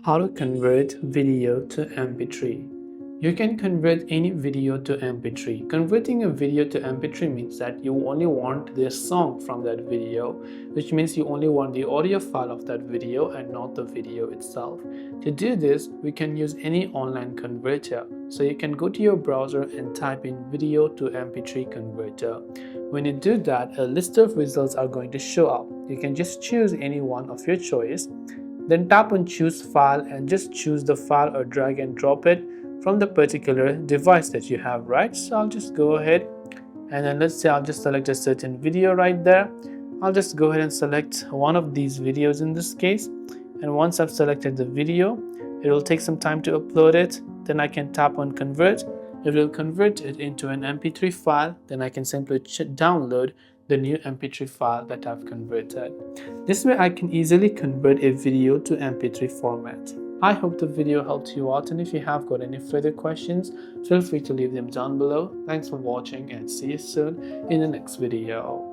How to convert video to MP3. You can convert any video to MP3. Converting a video to MP3 means that you only want the song from that video, which means you only want the audio file of that video and not the video itself. To do this, we can use any online converter. So you can go to your browser and type in video to MP3 converter. When you do that, a list of results are going to show up. You can just choose any one of your choice. Then tap on choose file and just choose the file or drag and drop it from the particular device that you have, right? So I'll just go ahead and then let's say I'll just select a certain video right there. I'll just go ahead and select one of these videos in this case. And once I've selected the video, it will take some time to upload it. Then I can tap on convert. It will convert it into an MP3 file. Then I can simply download the new MP3 file that I've converted. This way I can easily convert a video to MP3 format. I hope the video helped you out, and if you have got any further questions, feel free to leave them down below. Thanks for watching and see you soon in the next video.